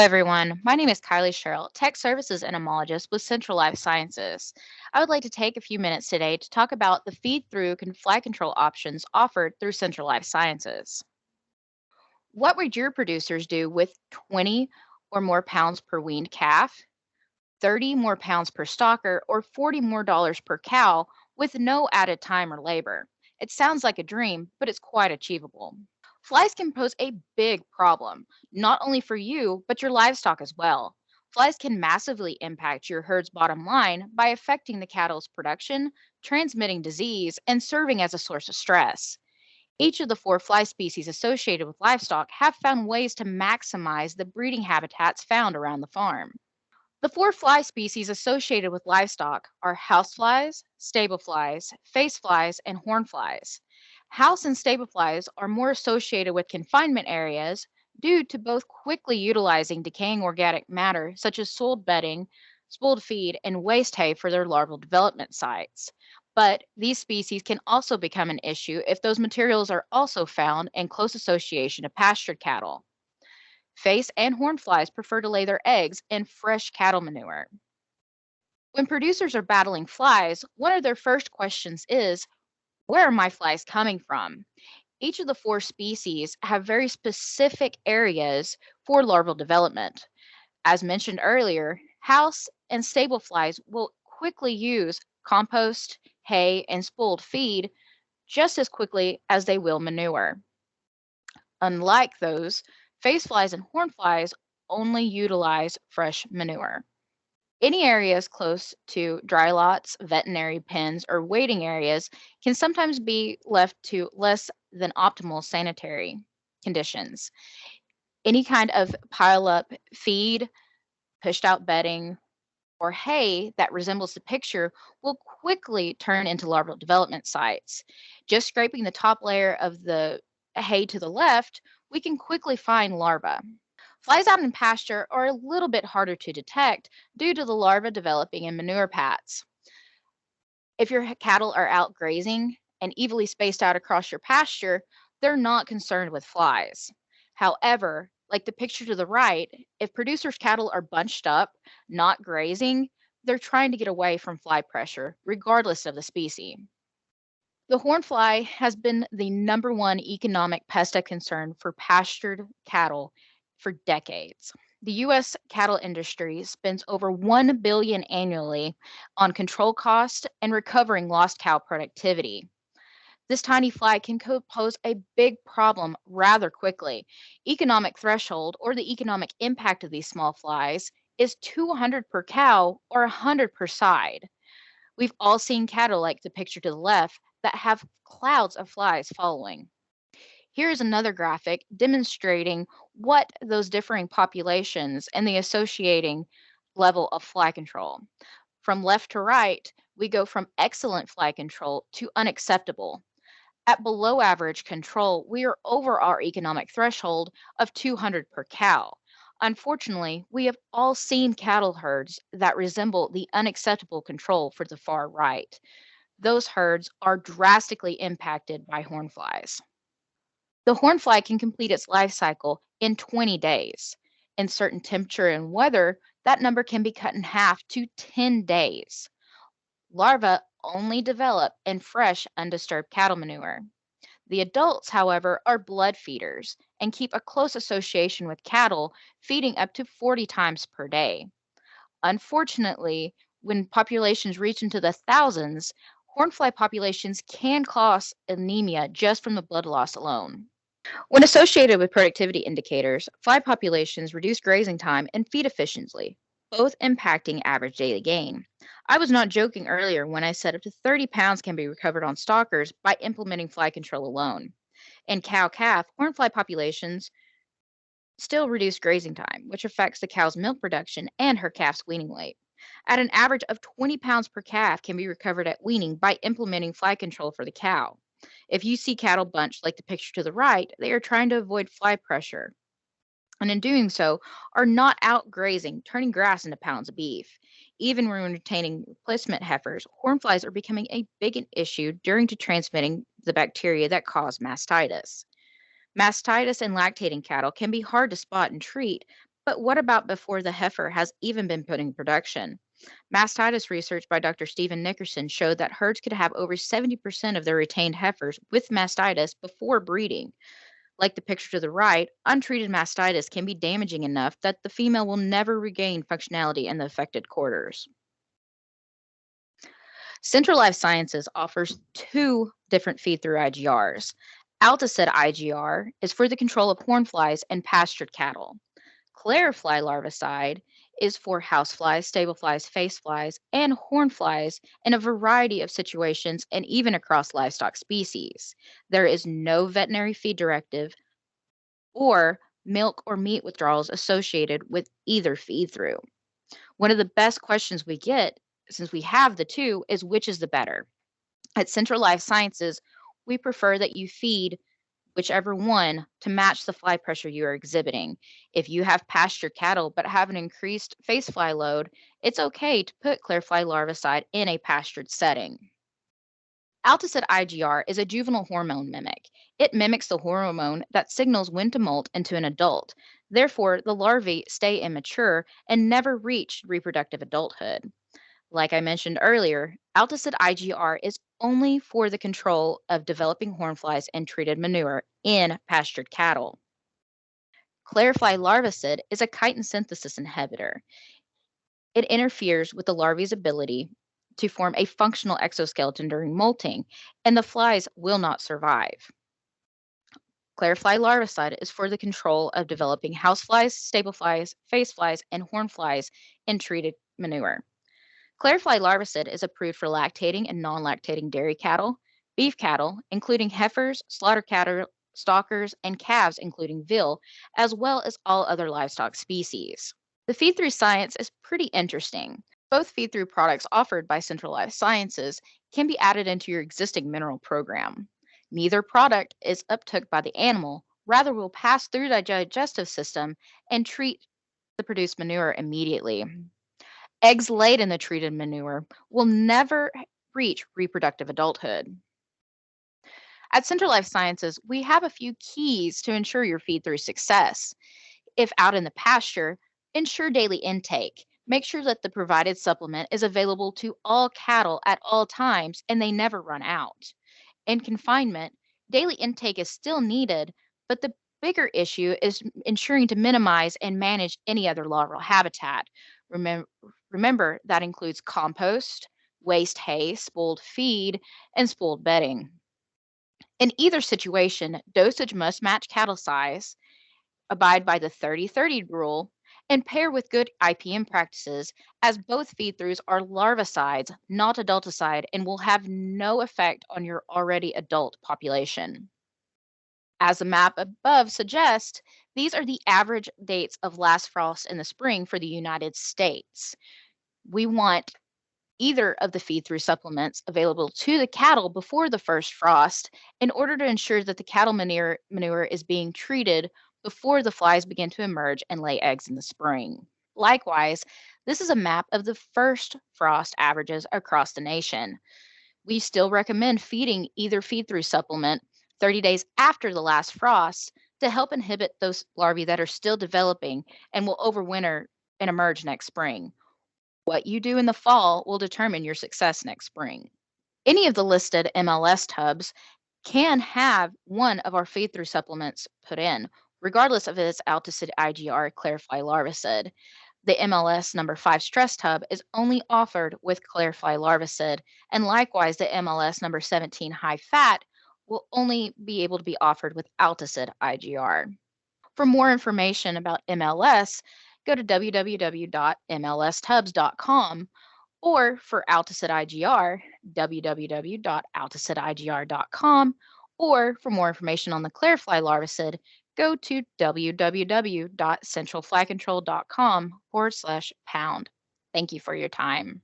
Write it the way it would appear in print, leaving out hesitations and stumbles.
everyone. My name is Kylie Sherrill, Tech Services Entomologist with Central Life Sciences. I would like to take a few minutes today to talk about the feed-through fly control options offered through Central Life Sciences. What would your producers do with 20 or more pounds per weaned calf, 30 more pounds per stalker, or 40 more dollars per cow with no added time or labor? It sounds like a dream, but it's quite achievable. Flies can pose a big problem, not only for you, but your livestock as well. Flies can massively impact your herd's bottom line by affecting the cattle's production, transmitting disease, and serving as a source of stress. Each of the four fly species associated with livestock have found ways to maximize the breeding habitats found around the farm. The four fly species associated with livestock are houseflies, stableflies, faceflies, and hornflies. House and stableflies are more associated with confinement areas due to both quickly utilizing decaying organic matter such as soiled bedding, spoiled feed, and waste hay for their larval development sites. But these species can also become an issue if those materials are also found in close association of pastured cattle. Face and hornflies prefer to lay their eggs in fresh cattle manure. When producers are battling flies, one of their first questions is, where are my flies coming from? Each of the four species have very specific areas for larval development. As mentioned earlier, house and stable flies will quickly use compost, hay, and spoiled feed just as quickly as they will manure. Unlike those, face flies and horn flies only utilize fresh manure. Any areas close to dry lots, veterinary pens, or waiting areas can sometimes be left to less than optimal sanitary conditions. Any kind of pile up feed, pushed out bedding, or hay that resembles the picture will quickly turn into larval development sites. Just scraping the top layer of the hay to the left, we can quickly find larvae. Flies out in pasture are a little bit harder to detect due to the larvae developing in manure pats. If your cattle are out grazing and evenly spaced out across your pasture, they're not concerned with flies. However, like the picture to the right, if producers' cattle are bunched up, not grazing, they're trying to get away from fly pressure, regardless of the species. The hornfly has been the number one economic pest of concern for pastured cattle for decades. The U.S. cattle industry spends over $1 billion annually on control costs and recovering lost cow productivity. This tiny fly can pose a big problem rather quickly. Economic threshold, or the economic impact of these small flies, is 200 per cow or 100 per side. We've all seen cattle like the picture to the left that have clouds of flies following. Here is another graphic demonstrating what those differing populations and the associating level of fly control. From left to right, we go from excellent fly control to unacceptable. At below average control, we are over our economic threshold of 200 per cow. Unfortunately, we have all seen cattle herds that resemble the unacceptable control for the far right. Those herds are drastically impacted by hornflies. The hornfly can complete its life cycle in 20 days. In certain temperature and weather, that number can be cut in half to 10 days. Larvae only develop in fresh, undisturbed cattle manure. The adults, however, are blood feeders and keep a close association with cattle, feeding up to 40 times per day. Unfortunately, when populations reach into the thousands, hornfly populations can cause anemia just from the blood loss alone. When associated with productivity indicators, fly populations reduce grazing time and feed efficiency, both impacting average daily gain. I was not joking earlier when I said up to 30 pounds can be recovered on stalkers by implementing fly control alone. In cow-calf, hornfly populations still reduce grazing time, which affects the cow's milk production and her calf's weaning weight. At an average of 20 pounds per calf can be recovered at weaning by implementing fly control for the cow. If you see cattle bunched like the picture to the right, they are trying to avoid fly pressure, and in doing so, are not out grazing, turning grass into pounds of beef. Even when retaining replacement heifers, hornflies are becoming a big issue due to transmitting the bacteria that cause mastitis. Mastitis in lactating cattle can be hard to spot and treat, But what about before the heifer has even been put in production? Mastitis research by Dr. Stephen Nickerson showed that herds could have over 70% of their retained heifers with mastitis before breeding. Like the picture to the right, untreated mastitis can be damaging enough that the female will never regain functionality in the affected quarters. Central Life Sciences offers two different feed through IGRs. Altosid IGR is for the control of hornflies and pastured cattle. ClariFly Larvicide is for houseflies, stable flies, face flies, and horn flies in a variety of situations and even across livestock species. There is no veterinary feed directive or milk or meat withdrawals associated with either feed through. One of the best questions we get, since we have the two, is which is the better? At Central Life Sciences, we prefer that you feed whichever one to match the fly pressure you are exhibiting. If you have pasture cattle but have an increased face fly load, it's okay to put ClariFly larvicide in a pastured setting. Altosid IGR is a juvenile hormone mimic. It mimics the hormone that signals when to molt into an adult. Therefore, the larvae stay immature and never reach reproductive adulthood. Like I mentioned earlier, Altosid IGR is only for the control of developing hornflies and treated manure in pastured cattle. ClariFly larvicide is a chitin synthesis inhibitor. It interferes with the larvae's ability to form a functional exoskeleton during molting, and the flies will not survive. ClariFly larvicide is for the control of developing houseflies, stable flies, face flies, and horn flies in treated manure. ClariFly larvicide is approved for lactating and non-lactating dairy cattle, beef cattle, including heifers, slaughter cattle, stockers, and calves, including veal, as well as all other livestock species. The feed-through science is pretty interesting. Both feed-through products offered by Central Life Sciences can be added into your existing mineral program. Neither product is uptook by the animal, rather will pass through the digestive system and treat the produced manure immediately. Eggs laid in the treated manure will never reach reproductive adulthood. At Central Life Sciences, we have a few keys to ensure your feed through success. If out in the pasture, ensure daily intake. Make sure that the provided supplement is available to all cattle at all times and they never run out. In confinement, daily intake is still needed, but the bigger issue is ensuring to minimize and manage any other larval habitat. Remember, remember that includes compost, waste hay, spoiled feed, and spoiled bedding. In either situation, dosage must match cattle size, abide by the 30-30 rule, and pair with good IPM practices, as both feed-throughs are larvicides, not adulticide, and will have no effect on your already adult population. As the map above suggests, these are the average dates of last frost in the spring for the United States. We want either of the feed-through supplements available to the cattle before the first frost in order to ensure that the cattle manure is being treated before the flies begin to emerge and lay eggs in the spring. Likewise, this is a map of the first frost averages across the nation. We still recommend feeding either feed-through supplement 30 days after the last frost to help inhibit those larvae that are still developing and will overwinter and emerge next spring. What you do in the fall will determine your success next spring. Any of the listed MLS tubs can have one of our feed-through supplements put in, regardless of its Altosid IGR ClariFly Larvicide. The MLS number 5 stress tub is only offered with ClariFly Larvicide, and likewise the MLS number 17 high fat will only be able to be offered with Altosid IGR. For more information about MLS, go to www.mlstubs.com, or for Altosid IGR, www.altosidigr.com, or for more information on the ClariFly larvicide, go to www.centralflycontrol.com/pound. Thank you for your time.